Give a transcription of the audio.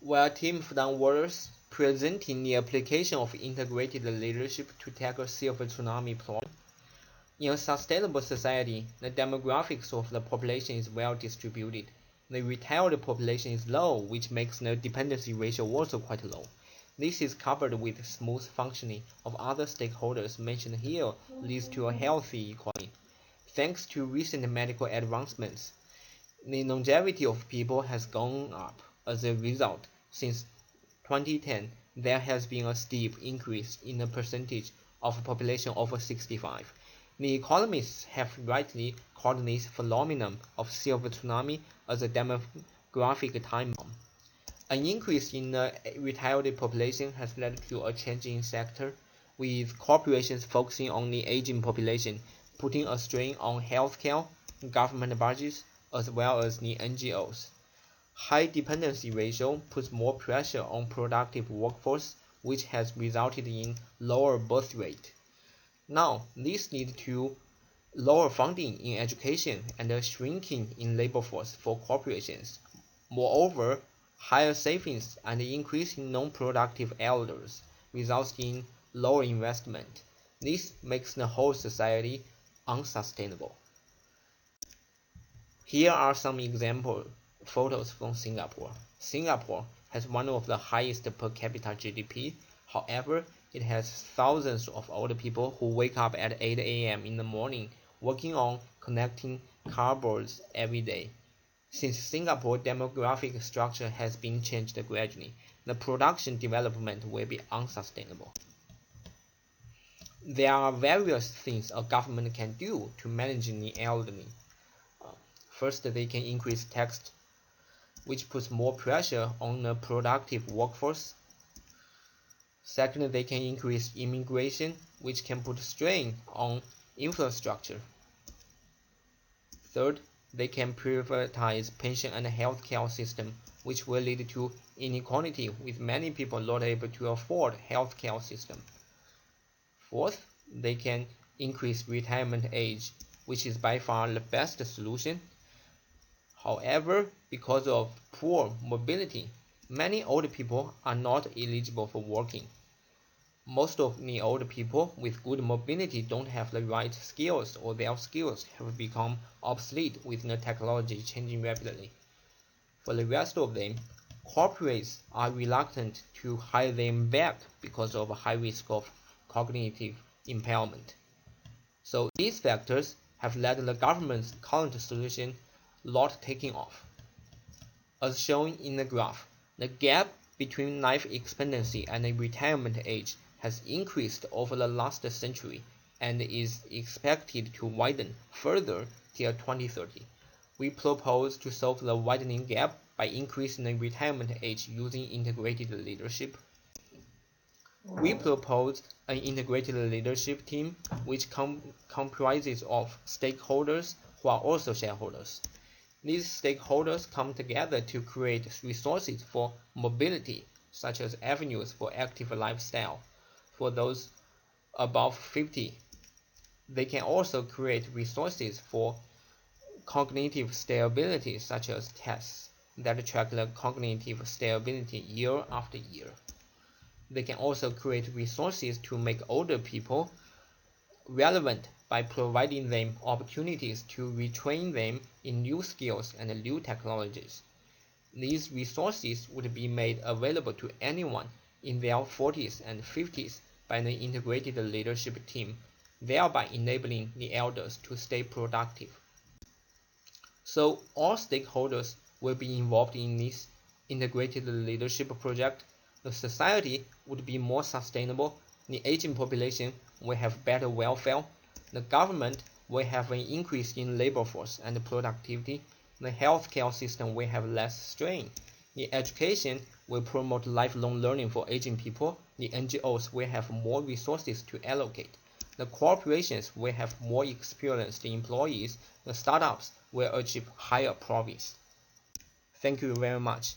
While Team Fudan Warriors presenting the application of integrated leadership to tackle silver tsunami problem. In a sustainable society, the demographics of the population is well distributed. The retired population is low, which makes the dependency ratio also quite low. This is covered with smooth functioning of other stakeholders mentioned here leads to a healthy economy. Thanks to recent medical advancements, the longevity of people has gone up. As a result, since 2010, there has been a steep increase in the percentage of population over 65. The economists have rightly called this phenomenon of silver tsunami as a demographic time bomb. An increase in the retired population has led to a change in sector, with corporations focusing on the aging population, putting a strain on healthcare, government budgets, as well as the NGOs. High dependency ratio puts more pressure on productive workforce, which has resulted in lower birth rate. Now, this leads to lower funding in education and a shrinking in labor force for corporations. Moreover, higher savings and increase in non-productive elders results in lower investment. This makes the whole society unsustainable. Here are some example photos from Singapore. Singapore has one of the highest per capita GDP. However, it has thousands of old people who wake up at 8 a.m. in the morning working on connecting cardboards every day. Since Singapore's demographic structure has been changed gradually, the production development will be unsustainable. There are various things a government can do to manage the elderly. First, they can increase tax, which puts more pressure on the productive workforce. Second, they can increase immigration, which can put strain on infrastructure. Third, they can privatize pension and healthcare system, which will lead to inequality with many people not able to afford healthcare system. Fourth, they can increase retirement age, which is by far the best solution. However, because of poor mobility, many old people are not eligible for working. Most of the old people with good mobility don't have the right skills, or their skills have become obsolete with the technology changing rapidly. For the rest of them, corporates are reluctant to hire them back because of a high risk of cognitive impairment. So these factors have led the government's current solution not taking off. As shown in the graph, the gap between life expectancy and the retirement age has increased over the last century and is expected to widen further till 2030. We propose to solve the widening gap by increasing the retirement age using integrated leadership. We propose an integrated leadership team which comprises of stakeholders who are also shareholders. These stakeholders come together to create resources for mobility, such as avenues for active lifestyle. For those above 50, they can also create resources for cognitive stability, such as tests that track the cognitive stability year after year. They can also create resources to make older people relevant by providing them opportunities to retrain them in new skills and new technologies. These resources would be made available to anyone in their 40s and 50s by the integrated leadership team, thereby enabling the elders to stay productive. So all stakeholders will be involved in this integrated leadership project. The society would be more sustainable, the aging population will have better welfare, the government will have an increase in labor force and productivity, the healthcare system will have less strain, the education will promote lifelong learning for aging people, the NGOs will have more resources to allocate, the corporations will have more experienced employees, the startups will achieve higher profits. Thank you very much.